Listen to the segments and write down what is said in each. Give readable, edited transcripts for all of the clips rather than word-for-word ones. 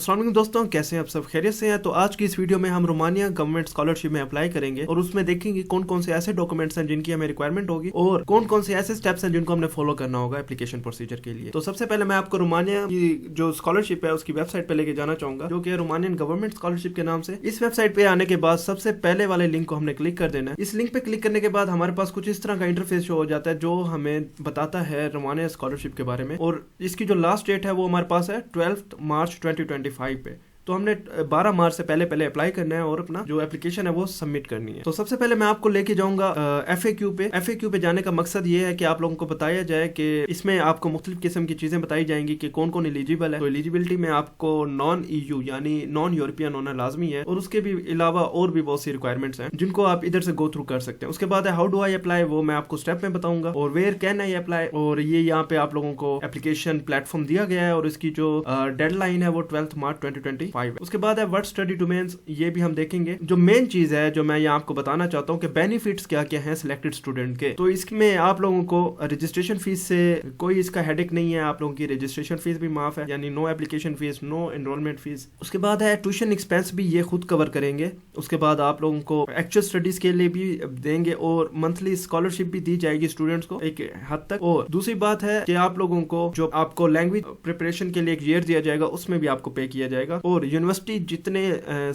अस्सलाम वालेकुम दोस्तों, कैसे हैं आप सब? खैरियत से हैं? तो आज की इस वीडियो में हम रोमानिया गवर्नमेंट स्कॉलरशिप में अप्लाई करेंगे और उसमें देखेंगे कौन कौन से ऐसे डॉक्यूमेंट्स हैं जिनकी हमें रिक्वायरमेंट होगी और कौन कौन से ऐसे स्टेप्स हैं जिनको हमने फॉलो करना होगा एप्लीकेशन प्रोसीजर के लिए। तो सबसे पहले मैं आपको रोमानिया की जो स्कॉलरशिप है उसकी वेबसाइट पे लेके जाना चाहूंगा, जो कि रोमानियन गवर्नमेंट स्कॉलरशिप के नाम से। इस वेबसाइट पे आने के बाद सबसे पहले वाले लिंक को हमने क्लिक कर देना है। इस लिंक पे क्लिक करने के बाद हमारे पास कुछ इस तरह का इंटरफेस शो हो जाता है जो हमें बताता है रोमानिया स्कॉलरशिप के बारे में, और इसकी जो लास्ट डेट है वो हमारे पास है 12 मार्च 2025 पे। तो हमने 12 मार्च से पहले अप्लाई करना है और अपना जो एप्लीकेशन है वो सबमिट करनी है। तो सबसे पहले मैं आपको लेके जाऊंगा FAQ पे। FAQ पे जाने का मकसद ये है कि आप लोगों को बताया जाए कि इसमें आपको मुख्तलिफ किस्म की चीजें बताई जाएंगी कि कौन कौन एलिजिबल है। तो एलिजिबिलिटी में आपको नॉन EU यानी नॉन यूरोपियन होना लाजमी है, और उसके भी अलावा और भी बहुत सी रिक्वायरमेंट्स हैं जिनको आप इधर से गो थ्रू कर सकते हैं। उसके बाद है हाउ डू आई अप्लाई, वो मैं आपको स्टेप में बताऊंगा, और वेयर कैन आई अप्लाई, और ये यहाँ पे आप लोगों को एप्लीकेशन प्लेटफॉर्म दिया गया है और इसकी जो डेडलाइन है वो 12 मार्च 2025 है। उसके बाद है व्हाट स्टडी डोमेन्स, ये भी हम देखेंगे। जो मेन चीज है जो मैं यहाँ आपको बताना चाहता हूँ कि बेनिफिट्स क्या क्या हैं सिलेक्टेड स्टूडेंट के। तो इसमें आप लोगों को रजिस्ट्रेशन फीस से कोई इसका हेडेक नहीं है, आप लोगों की रजिस्ट्रेशन फीस भी माफ है, यानी no application fees, no enrolment fees. उसके बाद है ट्यूशन एक्सपेंस भी ये खुद कवर करेंगे। उसके बाद आप लोगों को एक्चुअल स्टडीज के लिए भी देंगे और मंथली स्कॉलरशिप भी दी जाएगी स्टूडेंट्स को एक हद तक। और दूसरी बात है कि आप लोगों को जो आपको लैंग्वेज प्रिपरेशन के लिए एक ईयर दिया जाएगा उसमें भी आपको पे किया जाएगा, और यूनिवर्सिटी जितने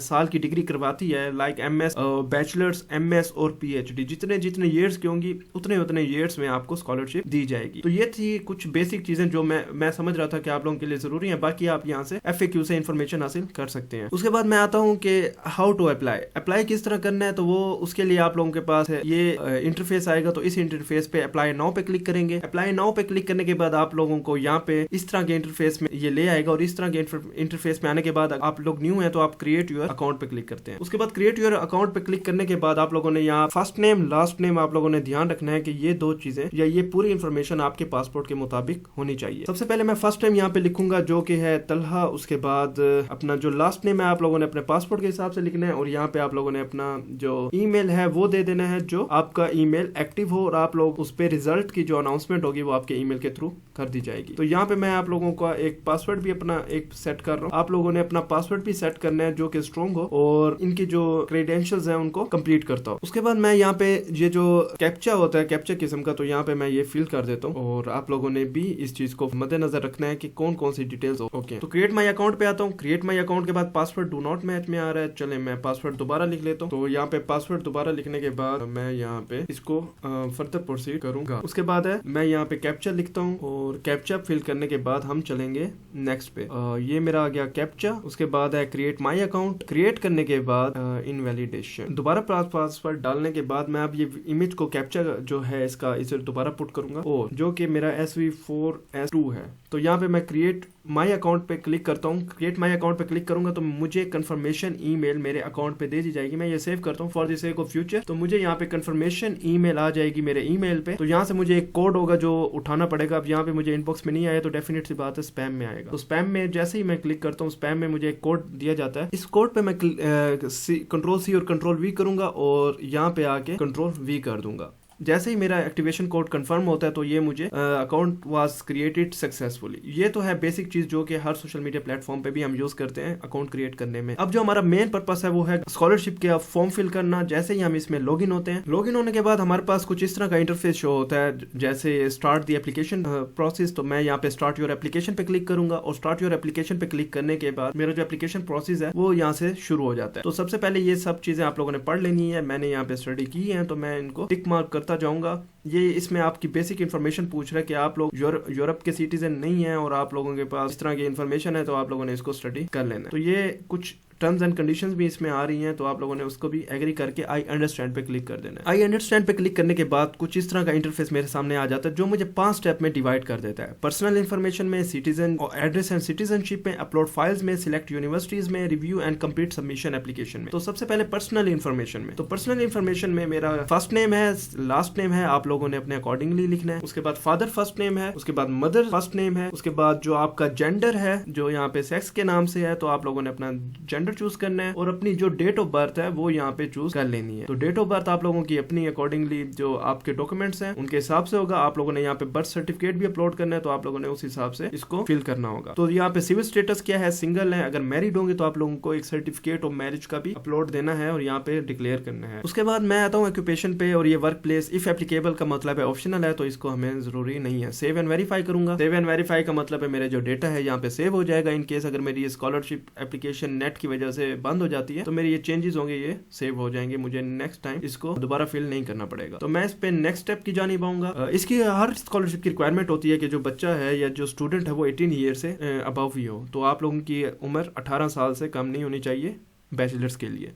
साल की डिग्री करवाती है लाइक MS, बैचलर्स, MS और PhD, जितने जितने ईयर्स की होंगी उतने उतने ईयर्स में आपको स्कॉलरशिप दी जाएगी। तो ये थी कुछ बेसिक चीजें जो मैं समझ रहा था कि आप लोगों के लिए जरूरी है। बाकी आप यहाँ से FAQ से इंफॉर्मेशन हासिल कर सकते हैं। उसके बाद मैं आता हूँ कि हाउ टू अप्लाई किस तरह करना है। तो वो उसके लिए आप लोगों के पास है ये इंटरफेस आएगा। तो इस इंटरफेस पे अप्लाई नाउ पे क्लिक करेंगे। अप्लाई नाउ पे क्लिक करने के बाद आप लोगों को यहाँ पे इस तरह के इंटरफेस में ये ले आएगा, और इस तरह के इंटरफेस में आने के बाद आप लोग न्यू है तो आप क्रिएट योर अकाउंट पे क्लिक करते हैं। उसके बाद क्रिएट योर अकाउंट पे क्लिक करने के बाद आप लोगों ने यहाँ फर्स्ट नेम लास्ट नेम आप लोगों ने ध्यान रखना है कि ये दो चीजें या ये पूरी इंफॉर्मेशन आपके पासपोर्ट के मुताबिक होनी चाहिए। सबसे पहले मैं फर्स्ट नेम यहाँ पे लिखूंगा जो कि है तलहा। उसके बाद अपना जो लास्ट नेम है आप लोगों ने अपने पासपोर्ट के हिसाब से लिखना है, और यहाँ पे आप लोगों ने अपना जो ईमेल है वो दे देना है जो आपका ईमेल एक्टिव हो, और आप लोग उस पे रिजल्ट की जो अनाउंसमेंट होगी वो आपके ईमेल के थ्रू कर दी जाएगी। तो यहाँ पे मैं आप लोगों का एक पासवर्ड भी अपना एक सेट कर रहा हूँ। आप लोगों ने अपना पासवर्ड भी सेट करना है जो कि स्ट्रॉन्ग हो और इनकी जो क्रेडेंशियल्स हैं उनको कंप्लीट करता हूँ। उसके बाद मैं यहाँ पे ये जो कैप्चा होता है कैप्चा किस्म का, तो यहाँ पे मैं ये फिल कर देता हूँ, और आप लोगों ने भी इस चीज को मद्देनजर रखना है कि कौन कौन सी डिटेल्स हो। ओके, तो क्रिएट माई अकाउंट पे आता हूँ। क्रिएट माई अकाउंट के बाद पासवर्ड डू नॉट मैच में आ रहा है, चले मैं पासवर्ड दोबारा लिख लेता हूँ। तो यहाँ पे पासवर्ड दोबारा लिखने के बाद मैं यहाँ पे इसको फर्दर प्रोसीड करूंगा। उसके बाद है मैं यहाँ पे कैप्चा लिखता हूँ, और कैप्चा फिल करने के बाद हम चलेंगे नेक्स्ट पे। ये मेरा आ गया कैप्चा। उसके बाद है क्रिएट माई अकाउंट। क्रिएट करने के बाद इनवैलिडेशन, दोबारा पासवर्ड डालने के बाद मैं अब ये इमेज को कैप्चर जो है इसका इसे दोबारा पुट करूंगा, और जो कि मेरा SV4S2 है। तो यहाँ पे मैं क्रिएट माई अकाउंट पे क्लिक करता हूँ। क्रिएट माई अकाउंट पे क्लिक करूंगा तो मुझे कंफर्मेशन ईमेल मेरे अकाउंट पे दे दी जाएगी। मैं ये सेव करता हूँ for the sake of future. तो मुझे यहाँ पे कंफर्मेशन ईमेल आ जाएगी मेरे ईमेल पे। तो यहाँ से मुझे एक कोड होगा जो उठाना पड़ेगा। अब यहाँ पे मुझे इनबॉक्स में नहीं आया तो डेफिनेट सी बात है स्पैम में आएगा। तो स्पैम में जैसे ही मैं क्लिक करता हूँ स्पैम में मुझे एक कोड दिया जाता है। इस कोड पे मैं Ctrl+C और Ctrl+V करूंगा और यहाँ पे आके Ctrl+V कर दूंगा। जैसे ही मेरा एक्टिवेशन कोड कंफर्म होता है तो ये मुझे अकाउंट वाज क्रिएटेड सक्सेसफुली। ये तो है बेसिक चीज जो कि हर सोशल मीडिया प्लेटफॉर्म पे भी हम यूज करते हैं अकाउंट क्रिएट करने में। अब जो हमारा मेन पर्पस है वो है स्कॉलरशिप के फॉर्म फिल करना। जैसे ही हम इसमें लॉगिन होते हैं, लॉगिन होने के बाद हमारे पास कुछ इस तरह का इंटरफेस शो होता है जैसे स्टार्ट द एप्लीकेशन प्रोसेस। तो मैं यहाँ पे स्टार्ट योर एप्लीकेशन पे क्लिक करूंगा, और स्टार्ट योर एप्लीकेशन पे क्लिक करने के बाद मेरा जो एप्लीकेशन प्रोसेस है वो यहाँ से शुरू हो जाता है। तो सबसे पहले ये सब चीजें आप लोगों ने पढ़ लेनी है। मैंने यहाँ पे स्टडी की है तो मैं इनको टिक मार्क करता जाऊंगा। ये इसमें आपकी बेसिक इन्फॉर्मेशन पूछ रहा है कि आप लोग यूरोप के सिटीजन नहीं हैं और आप लोगों के पास इस तरह की इन्फॉर्मेशन है तो आप लोगों ने इसको स्टडी कर लेना। तो ये कुछ टर्म्स एंड कंडीशंस भी इसमें आ रही हैं, तो आप लोगों ने उसको भी एग्री करके आई अंडरस्टैंड पे क्लिक कर देना है। आई अंडरस्टैंड पे क्लिक करने के बाद कुछ इस तरह का इंटरफेस मेरे सामने आ जाता है जो मुझे 5 स्टेप में डिवाइड कर देता है। पर्सनल इन्फॉर्मेशन में, सिटीजन एड्रेस एंड सिटीजनशिप में, अपलोड फाइल्स में, सिलेक्ट यूनिवर्सिटीज में, review and complete submission application में। तो सबसे पहले पर्सनल इन्फॉर्मेशन में। तो पर्सनल इन्फॉर्मेशन में मेरा फर्स्ट नेम है, लास्ट नेम है, आप लोगों ने अपने अकॉर्डिंगली लिखना है। उसके बाद फादर फर्स्ट नेम है, उसके बाद मदर फर्स्ट नेम है, उसके बाद जो आपका जेंडर है जो यहाँ पे सेक्स के नाम से है तो आप लोगों ने अपना जेंडर जेंडर चूज करना है और अपनी जो डेट ऑफ बर्थ है वो यहाँ पे चूज कर लेनी है। तो डेट ऑफ बर्थ आप लोगों की अपनी अकॉर्डिंगली जो आपके डॉक्यूमेंट्स हैं उनके हिसाब से होगा। आप लोगों ने यहाँ पे बर्थ सर्टिफिकेट भी अपलोड करना है, तो आप लोगों ने उस हिसाब से इसको फिल करना होगा। तो यहाँ पे सिविल स्टेटस क्या है, सिंगल है। अगर मैरिड होंगे तो आप लोगों को एक सर्टिफिकेट ऑफ मैरिज का भी अपलोड देना है और यहाँ पे डिक्लेयर करना है। उसके बाद मैं आता हूँ ऑक्यूपेशन पे, और ये वर्क प्लेस इफ एप्लीकेबल का मतलब है ऑप्शनल है, तो इसको हमें जरूरी नहीं है। सेव एंड वेरीफाई करूंगा। सेव एंड वेरीफाई का मतलब है मेरे जो डेटा है यहाँ पे सेव हो जाएगा। इन केस अगर मेरी ये स्कॉलरशिप एप्लीकेशन नेट की वजह से बंद हो जाती है तो मेरे ये चेंजेस होंगे, ये सेव हो जाएंगे, मुझे नेक्स्ट टाइम इसको दोबारा फिल नहीं करना पड़ेगा। तो मैं इस पे नेक्स्ट स्टेप की जानिब आऊंगा। इसकी हर स्कॉलरशिप की रिक्वायरमेंट होती है कि जो बच्चा है या जो स्टूडेंट है वो 18 ईयर से अबव ही हो। तो आप लोगों की उम्र 18 साल से कम नहीं होनी चाहिए बैचलर्स के लिए।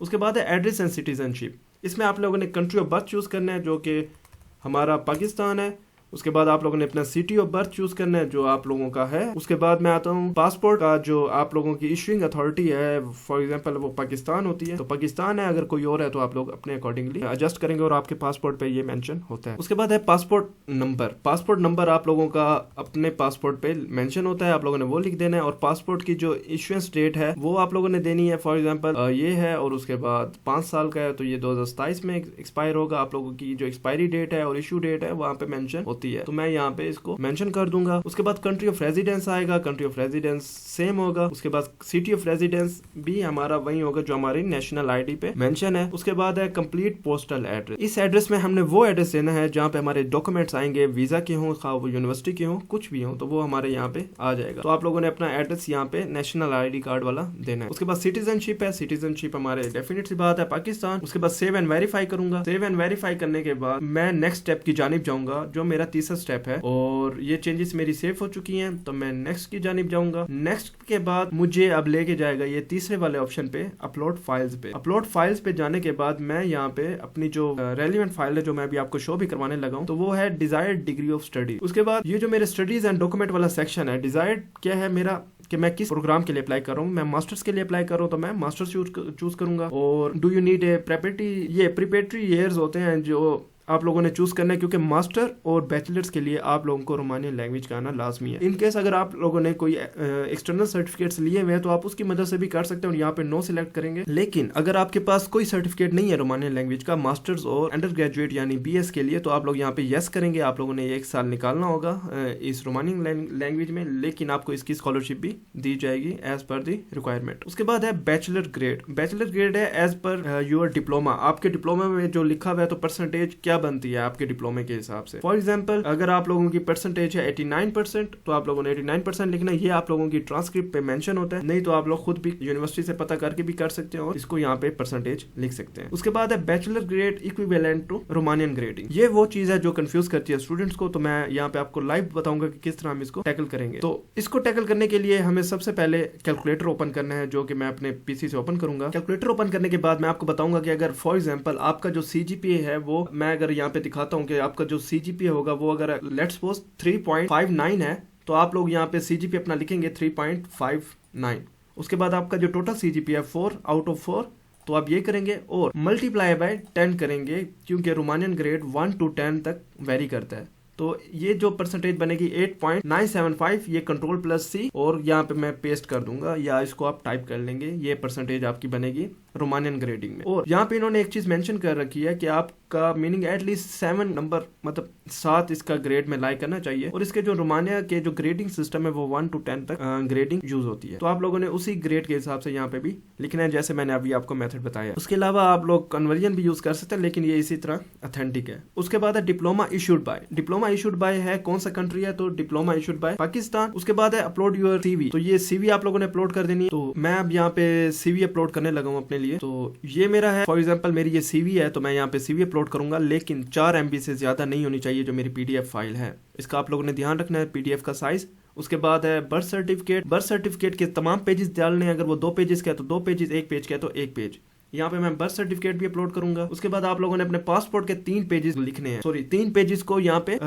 उसके बाद है एड्रेस एंड सिटीजनशिप। इसमें आप लोगों ने कंट्री ऑफ बर्थ चूज करना है जो कि हमारा पाकिस्तान है। उसके बाद आप लोगों ने अपना सिटी ऑफ बर्थ चूज करना है जो आप लोगों का है। उसके बाद मैं आता हूँ पासपोर्ट का, जो आप लोगों की इशूइंग अथॉरिटी है, फॉर एग्जांपल वो पाकिस्तान होती है तो पाकिस्तान है। अगर कोई और है तो आप लोग अपने अकॉर्डिंगली एडजस्ट करेंगे और आपके पासपोर्ट पे ये मेंशन होता है। उसके बाद है पासपोर्ट नंबर। पासपोर्ट नंबर आप लोगों का अपने पासपोर्ट पे मेंशन होता है, आप लोगों ने वो लिख देना है। और पासपोर्ट की जो इशुएंस डेट है वो आप लोगों ने देनी है। फॉर एग्जाम्पल ये है और उसके बाद 5 साल का है तो ये 2027 में एक्सपायर होगा। आप लोगों की जो एक्सपायरी डेट है और इशू डेट है वहाँ पे मेंशन होती है, तो मैं यहाँ पे इसको मेंशन कर दूंगा। उसके बाद कंट्री ऑफ रेजिडेंस आएगा, कंट्री ऑफ रेजिडेंस सेम होगा। उसके बाद सिटी ऑफ रेजिडेंस भी हमारा वही होगा जो हमारी नेशनल आईडी पे मेंशन है। उसके बाद है कंप्लीट पोस्टल एड्रेस। इस एड्रेस में हमने वो एड्रेस देना है जहाँ पे हमारे डॉक्यूमेंट्स आएंगे, वीजा के हों, खा वो यूनिवर्सिटी के हों, कुछ भी हो तो वो हमारे यहाँ पे आ जाएगा। तो आप लोगों ने अपना एड्रेस यहाँ पे नेशनल आईडी कार्ड वाला देना है। उसके बाद सिटीजनशिप है। सिटीजनशिप हमारे डेफिनेट सी बात है पाकिस्तान। उसके बाद सेव एंड वेरीफाई करूंगा। सेव एंड वेरीफाई करने के बाद मैं नेक्स्ट स्टेप की जानिब जाऊंगा जो मेरा तीसरा स्टेप है, और ये चेंजेस मेरी सेव हो चुकी हैं तो मैं नेक्स्ट की जानिब जाऊंगा। नेक्स्ट के बाद मुझे अब लेके जाएगा ये तीसरे वाले ऑप्शन पे, अपलोड फाइल्स पे। अपलोड फाइल्स पे जाने के बाद मैं यहाँ पे अपनी जो रेलिवेंट फाइल है जो मैं अभी आपको शो भी करवाने लगा हूँ तो वो है डिजायर्ड डिग्री ऑफ स्टडी। उसके बाद ये जो मेरे स्टडीज एंड डॉक्यूमेंट वाला सेक्शन है, डिजायर्ड क्या है मेरा कि मैं किस प्रोग्राम के लिए अप्लाई कर रहा हूँ। मैं मास्टर्स के लिए अप्लाई कर रहा हूँ तो मैं मास्टर्स चूज करूंगा। और do you need a preparatory years होते हैं जो आप लोगों ने चूज करना है, क्योंकि मास्टर और बैचलर्स के लिए आप लोगों को रोमानियन लैंग्वेज का आना लाजमी है। इन केस अगर आप लोगों ने कोई एक्सटर्नल सर्टिफिकेट्स लिए हुए हैं तो आप उसकी मदद से भी कर सकते हैं और यहाँ पे नो सिलेक्ट करेंगे। लेकिन अगर आपके पास कोई सर्टिफिकेट नहीं है रोमानियन लैंग्वेज का मास्टर्स और अंडर ग्रेजुएट यानी BS के लिए, तो आप लोग यहाँ पे यस करेंगे। आप लोगों ने 1 साल निकालना होगा इस रोमानियन लैंग्वेज में, लेकिन आपको इसकी स्कॉलरशिप भी दी जाएगी एज पर दी रिक्वायरमेंट। उसके बाद है बैचलर ग्रेड। बैचलर ग्रेड है एज पर योर डिप्लोमा। आपके डिप्लोमा में जो लिखा हुआ है तो परसेंटेज क्या बनती है आपके डिप्लोमे के हिसाब से। फॉर एग्जांपल अगर आप लोगों की परसेंटेज है 89% तो आप लोगों ने 89% लिखना है। ये आप लोगों की ट्रांसक्रिप्ट पे मेंशन होता है, नहीं तो आप लोग खुद भी यूनिवर्सिटी से पता करके भी कर सकते हैं और इसको यहाँ पे परसेंटेज लिख सकते हैं। उसके बाद है bachelor grade equivalent to Romanian grading. ये वो चीज है जो कंफ्यूज करती है स्टूडेंट्स को, तो मैं यहाँ पे आपको लाइव बताऊंगा कि किस तरह हम इसको टैकल करेंगे। तो इसको टैकल करने के लिए हमें सबसे पहले कैलकुलेटर ओपन करना है, जो कि मैं अपने पीसी से ओपन करूंगा। कैलकुलेटर ओपन करने के बाद मैं आपको बताऊंगा कि अगर फॉर एग्जांपल आपका जो CGPA है वो मैं अगर यहाँ पे दिखाता हूँ कि आपका जो CGPA होगा वो अगर लेट्स सपोज 3.59 है तो आप लोग यहाँ पे CGPA अपना लिखेंगे 3.59। उसके बाद आपका जो टोटल CGPA है 4 आउट ऑफ 4, तो आप ये करेंगे और मल्टीप्लाई बाय 10 करेंगे, क्योंकि रोमानियन ग्रेड 1 to 10 तक वेरी करता है। तो ये जो परसेंटेज बनेगी 8.975, ये कंट्रोल+C और यहाँ पे मैं पेस्ट कर दूंगा या इसको आप टाइप कर लेंगे। ये परसेंटेज आपकी बनेगी रोमानियन ग्रेडिंग में। और यहाँ पे इन्होंने एक चीज मेंशन कर रखी है कि आपका मीनिंग एटलीस्ट 7 नंबर मतलब 7 इसका ग्रेड में लाई करना चाहिए। और इसके जो रोमानिया के जो ग्रेडिंग सिस्टम है वो 1 to 10 तक ग्रेडिंग यूज होती है, तो आप लोगों ने उसी ग्रेड के हिसाब से यहाँ पे भी लिखना है जैसे मैंने अभी आपको मेथड बताया। उसके अलावा आप लोग कन्वर्जन भी यूज कर सकते हैं, लेकिन ये इसी तरह ऑथेंटिक है। उसके बाद है diploma issued by. Diploma issued by है कौन सा कंट्री है, तो डिप्लोमा इशूड बाय पाकिस्तान। उसके बाद है अपलोड योर CV। तो ये CV आप लोगों ने अपलोड कर देनी है। तो मैं अब यहाँ पे CV अपलोड करने लगा हूँ अपने लिए। तो ये मेरा है, फॉर एग्जांपल मेरी ये CV है तो मैं यहाँ पे CV अपलोड करूंगा, लेकिन 4 MB से ज्यादा नहीं होनी चाहिए जो मेरी PDF फाइल है। इसका आप लोगों ने ध्यान रखना है, PDF का साइज। उसके बाद है बर्थ सर्टिफिकेट। बर्थ सर्टिफिकेट के तमाम पेजेस डालने हैं, अगर वो 2 पेजेस का है तो 2 पेजेस, 1 पेज का है तो 1 पेज। यहाँ पे मैं बर्थ सर्टिफिकेट भी अपलोड करूंगा। उसके बाद आप लोगों ने अपने पासपोर्ट के 3 पेजेस लिखने हैं, 3 पेजेस को यहाँ पे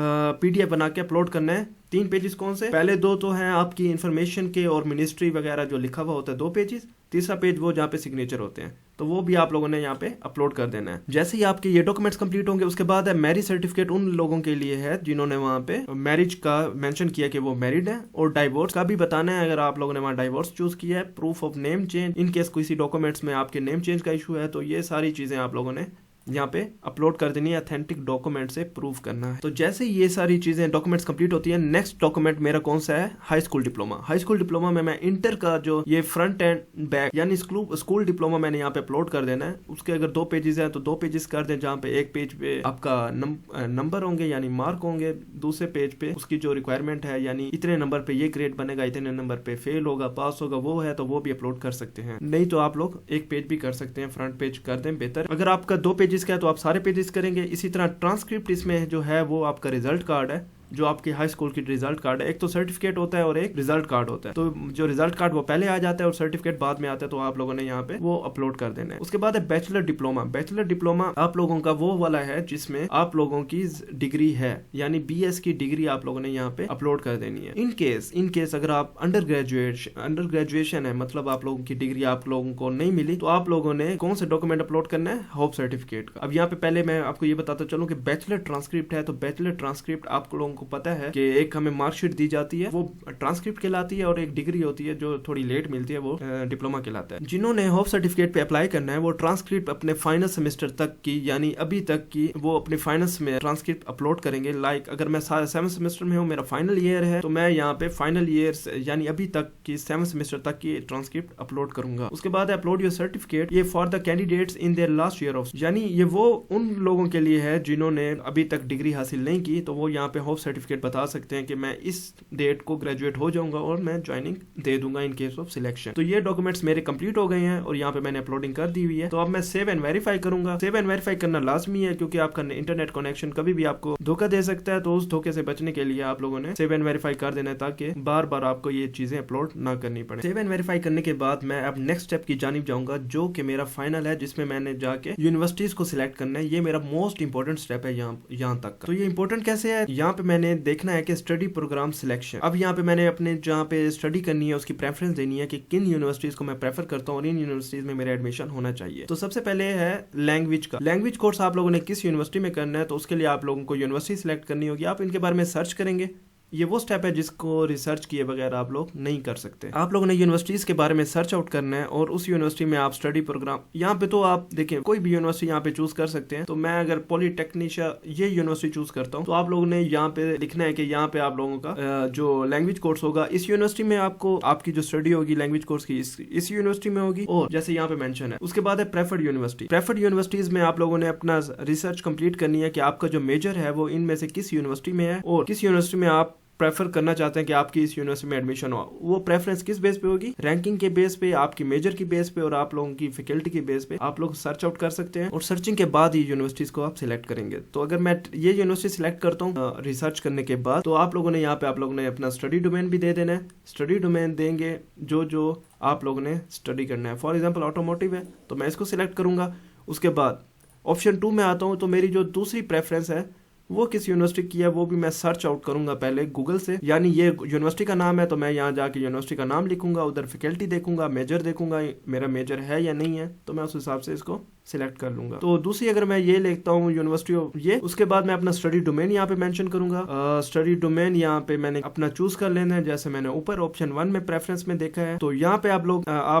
PDF बना के अपलोड करना है 3 पेजेस कौन से, पहले 2 तो हैं आपकी इन्फॉर्मेशन के और मिनिस्ट्री वगैरह जो लिखा हुआ होता है 2 पेजेस, तीसरा पेज वो जहाँ पे सिग्नेचर होते हैं, तो वो भी आप लोगों ने यहाँ पे अपलोड कर देना है। जैसे ही आपके ये डॉक्यूमेंट्स कंप्लीट होंगे उसके बाद है मैरिज सर्टिफिकेट उन लोगों के लिए है जिन्होंने वहाँ पे मैरिज का मेंशन किया कि वो मैरिड है, और डाइवोर्स का भी बताना है अगर आप लोगों ने वहाँ डाइवोर्स चूज किया है, proof of name change in case किसी डॉक्यूमेंट्स में आपके नेम चेंज का इशू है, तो ये सारी चीजें आप लोगों ने यहाँ पे अपलोड कर देनी है, ऑथेंटिक डॉक्यूमेंट से प्रूफ करना है। तो जैसे ये सारी चीजें डॉक्यूमेंट्स कंप्लीट होती है, नेक्स्ट डॉक्यूमेंट मेरा कौन सा है, high school diploma. High school diploma में मैं इंटर का जो ये फ्रंट एंड बैक यानी स्कूल डिप्लोमा मैंने यहाँ पे अपलोड कर देना है। उसके अगर 2 पेजेस हैं तो 2 पेजेस कर दें, जहाँ पे एक पेज पे आपका नंबर होंगे यानी मार्क होंगे, दूसरे पेज पे उसकी जो रिक्वायरमेंट है यानी इतने नंबर पे ये ग्रेड बनेगा, इतने नंबर पे फेल होगा, पास होगा, वो है तो वो भी अपलोड कर सकते हैं। नहीं तो आप लोग एक पेज भी कर सकते हैं, फ्रंट पेज कर दें बेहतर। अगर आपका 2 पेजेस का है तो आप सारे पेजेस करेंगे। इसी तरह ट्रांसक्रिप्ट इसमें जो है वो आपका रिजल्ट कार्ड है, जो आपकी हाई स्कूल की रिजल्ट कार्ड है। एक तो सर्टिफिकेट होता है और एक रिजल्ट कार्ड होता है, तो जो रिजल्ट कार्ड वो पहले आ जाता है और सर्टिफिकेट बाद में आता है, तो आप लोगों ने यहाँ पे वो अपलोड कर देना है। उसके बाद है बैचलर डिप्लोमा। बैचलर डिप्लोमा आप लोगों का वो वाला है जिसमें आप लोगों की डिग्री है, यानी BS की डिग्री आप लोगों ने यहाँ पे अपलोड कर देनी है। इन केस अगर आप अंडर ग्रेजुएशन है, मतलब आप लोगों की डिग्री आप लोगों को नहीं मिली, तो आप लोगों ने कौन से डॉक्यूमेंट अपलोड करना है, होप सर्टिफिकेट का। अब यहाँ पे पहले मैं आपको ये बताता चलूं कि बैचलर ट्रांसक्रिप्ट है, तो बैचलर ट्रांसक्रिप्ट आप लोगों को पता है कि एक हमें मार्कशीट दी जाती है वो ट्रांसक्रिप्ट कहलाती है, और एक डिग्री होती है जो थोड़ी लेट मिलती है वो डिप्लोमा कहलाता है। जिन्होंने होप सर्टिफिकेट पे अप्लाई करना है वो ट्रांसक्रिप्ट अपने फाइनल सेमेस्टर तक की यानी अभी तक की वो अपने फाइनल में ट्रांसक्रिप्ट अपलोड करेंगे। लाइक अगर मैं 7th सेमेस्टर में हूँ, मेरा फाइनल ईयर है, तो मैं यहाँ पे फाइनल ईयर यानी अभी तक की 7th सेमेस्टर तक की ट्रांसक्रिप्ट अपलोड करूंगा। उसके बाद अपलोड योर सर्टिफिकेट, ये for the candidates in their last year of, यानी ये वो उन लोगों के लिए है जिन्होंने अभी तक डिग्री हासिल नहीं की, तो वो यहाँ पे होप सर्टिफिकेट बता सकते हैं कि मैं इस डेट को ग्रेजुएट हो जाऊंगा और मैं ज्वाइनिंग दे दूंगा इन केस ऑफ सिलेक्शन। तो ये डॉक्यूमेंट्स मेरे कंप्लीट हो गए हैं और यहाँ पे मैंने अपलोडिंग कर दी हुई है। तो अब मैं सेव एंड वेरीफाई करूंगा। सेव एंड वेरीफाई करना लाजमी है क्योंकि आपका इंटरनेट कनेक्शन कभी भी आपको धोखा दे सकता है, तो उस धोखे से बचने के लिए आप लोगों ने सेव एंड वेरीफाई कर देना है ताकि बार बार आपको ये चीजें अपलोड ना करनी पड़े। सेव एंड वेरीफाई करने के बाद मैं अब नेक्स्ट स्टेप की जानिब जाऊंगा, जो कि मेरा फाइनल है, जिसमें मैंने जाके यूनिवर्सिटीज को सिलेक्ट करना है। ये मेरा मोस्ट इंपॉर्टेंट स्टेप है यहाँ तक का। तो ये इंपॉर्टेंट कैसे है, यहाँ पे मैंने देखना है कि स्टडी प्रोग्राम सिलेक्शन। अब यहाँ पे मैंने अपने जहाँ पे स्टडी करनी है उसकी प्रेफरेंस देनी है कि किन यूनिवर्सिटीज को मैं प्रेफर करता हूँ और इन यूनिवर्सिटीज में मेरा एडमिशन होना चाहिए। तो सबसे पहले है लैंग्वेज का। लैंग्वेज कोर्स आप लोगों ने किस यूनिवर्सिटी में करना है, तो उसके लिए आप लोगों को यूनिवर्सिटी सिलेक्ट करनी होगी। आप इनके बारे में सर्च करेंगे। ये वो स्टेप है जिसको रिसर्च किए बगैर आप लोग नहीं कर सकते। आप लोगों ने यूनिवर्सिटीज के बारे में सर्च आउट करना है और उस यूनिवर्सिटी में आप स्टडी प्रोग्राम, यहाँ पे तो आप देखें कोई भी यूनिवर्सिटी यहाँ पे चूज कर सकते हैं। तो मैं अगर पॉलीटेक्निशिया ये यूनिवर्सिटी चूज करता हूँ, तो आप लोगों ने यहाँ पे लिखना है कि यहाँ पे आप लोगों का जो लैंग्वेज कोर्स होगा इस यूनिवर्सिटी में आपको आपकी जो स्टडी होगी लैंग्वेज कोर्स की इस यूनिवर्सिटी में होगी, और जैसे यहाँ पे मेंशन है। उसके बाद है प्रेफर्ड यूनिवर्सिटी। प्रेफर्ड यूनिवर्सिटीज में आप लोगों ने अपना रिसर्च कंप्लीट करनी है कि आपका जो मेजर है वो इनमें से किस यूनिवर्सिटी में है और किस यूनिवर्सिटी में आप प्रेफर करना चाहते हैं कि आपकी इस यूनिवर्सिटी में एडमिशन हो। वो प्रेफरेंस किस बेस पे होगी, रैंकिंग के बेस पे, आपकी मेजर की बेस पे और आप लोगों की फैकल्टी की बेस पे आप लोग सर्च आउट कर सकते हैं और सर्चिंग के बाद ही यूनिवर्सिटीज को आप सिलेक्ट करेंगे। तो अगर मैं ये यूनिवर्सिटी सिलेक्ट करता हूँ रिसर्च करने के बाद, तो आप लोगों ने यहाँ पे आप लोगों ने अपना स्टडी डोमेन भी दे देना है। स्टडी डोमेन देंगे जो आप लोगों ने स्टडी करना है। फॉर एग्जाम्पल ऑटोमोटिव है तो मैं इसको सिलेक्ट करूंगा। उसके बाद ऑप्शन 2 में आता हूँ, तो मेरी जो दूसरी प्रेफरेंस है वो किस यूनिवर्सिटी की है वो भी मैं सर्च आउट करूंगा पहले गूगल से। यानी ये यूनिवर्सिटी का नाम है तो मैं यहाँ जाके यूनिवर्सिटी का नाम लिखूंगा, उधर फैकल्टी देखूंगा, मेजर देखूंगा मेरा मेजर है या नहीं है, तो मैं उस हिसाब से इसको सिलेक्ट कर लूंगा। तो दूसरी अगर मैं ये लिखता हूँ यूनिवर्सिटी ऑफ ये, उसके बाद मैं अपना स्टडी डोमेन यहाँ पे मेंशन करूंगा। स्टडी डोमेन यहाँ पे मैंने अपना चूज कर लेना है, जैसे मैंने ऊपर ऑप्शन 1 में प्रेफरेंस में देखा है। तो यहाँ पे आप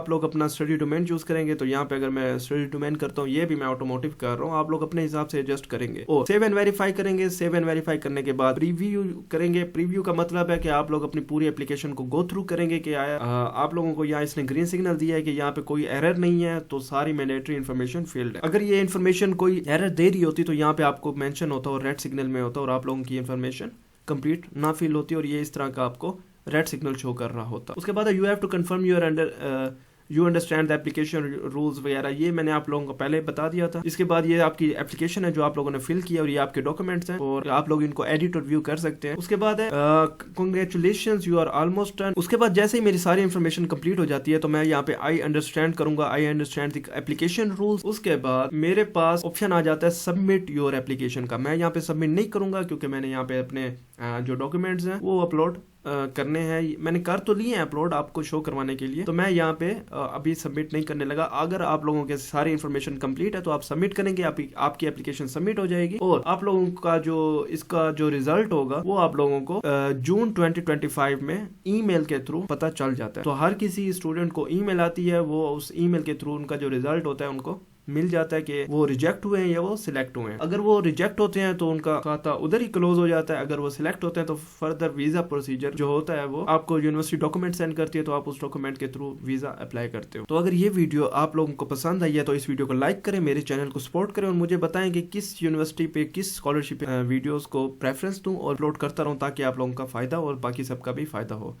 लोग अपना स्टडी डोमेन चूज करेंगे। तो यहाँ पे अगर मैं स्टडी डोमेन करता हूँ, ये भी मैं ऑटोमोटिव कर रहा हूँ, आप लोग अपने हिसाब से एडजस्ट करेंगे। और सेव एंड वेरीफाई करेंगे। सेव एंड वेरीफाई करने के बाद प्रीव्यू करेंगे। प्रीव्यू का मतलब है कि आप लोग अपनी पूरी एप्लीकेशन को गो थ्रू करेंगे कि आप लोगों को यहाँ इसने ग्रीन सिग्नल दिया है कि यहाँ पे कोई एरर नहीं है, तो सारी मैंडेटरी इन्फॉर्मेशन फील्ड है। अगर ये इन्फॉर्मेशन कोई एरर दे रही होती तो यहाँ पे आपको मेंशन होता और रेड सिग्नल में होता और आप लोगों की इन्फॉर्मेशन कंप्लीट ना फील होती और ये इस तरह का आपको रेड सिग्नल शो कर रहा होता। उसके बाद you have to confirm you understand the application rules वगैरह, ये मैंने आप लोगों को पहले बता दिया था। इसके बाद ये आपकी एप्लीकेशन है जो आप लोगों ने फिल किया और ये आपके डॉक्यूमेंट्स हैं और आप लोग इनको एडिट और व्यू कर सकते हैं। उसके बाद है congratulations you are almost done. उसके बाद जैसे ही मेरी सारी इन्फॉर्मेशन कंप्लीट हो जाती है तो मैं यहाँ पे आई अंडरस्टैंड करूंगा, I understand the application rules. उसके बाद मेरे पास ऑप्शन आ जाता है सबमिट योर एप्लीकेशन का। मैं यहाँ पे सबमिट नहीं करूंगा क्योंकि मैंने यहाँ पे अपने जो डॉक्यूमेंट्स हैं वो अपलोड करने हैं। मैंने कर तो लिए हैं अपलोड आपको शो करवाने के लिए, तो मैं यहाँ पे अभी सबमिट नहीं करने लगा। अगर आप लोगों के सारी इन्फॉर्मेशन कंप्लीट है तो आप सबमिट करेंगे, आपकी एप्लीकेशन सबमिट हो जाएगी और आप लोगों का जो इसका जो रिजल्ट होगा वो आप लोगों को जून 2025 में ईमेल के थ्रू पता चल जाता है। तो हर किसी स्टूडेंट को ईमेल आती है, वो उस ईमेल के थ्रू उनका जो रिजल्ट होता है उनको मिल जाता है कि वो रिजेक्ट हुए हैं या वो सिलेक्ट हुए हैं। अगर वो रिजेक्ट होते हैं तो उनका खाता उधर ही क्लोज हो जाता है। अगर वो सिलेक्ट होते हैं तो फर्दर वीजा प्रोसीजर जो होता है वो आपको यूनिवर्सिटी डॉक्यूमेंट सेंड करती है, तो आप उस डॉक्यूमेंट के थ्रू वीजा अप्लाई करते हो। तो अगर ये वीडियो आप लोगों को पसंद आई है तो इस वीडियो को लाइक करें, मेरे चैनल को सपोर्ट करें और मुझे बताएं कि किस यूनिवर्सिटी पे किस स्कॉलरशिप वीडियोस को प्रेफरेंस दूं और अपलोड करता रहूं ताकि आप लोगों का फायदा और बाकी सबका भी फायदा हो।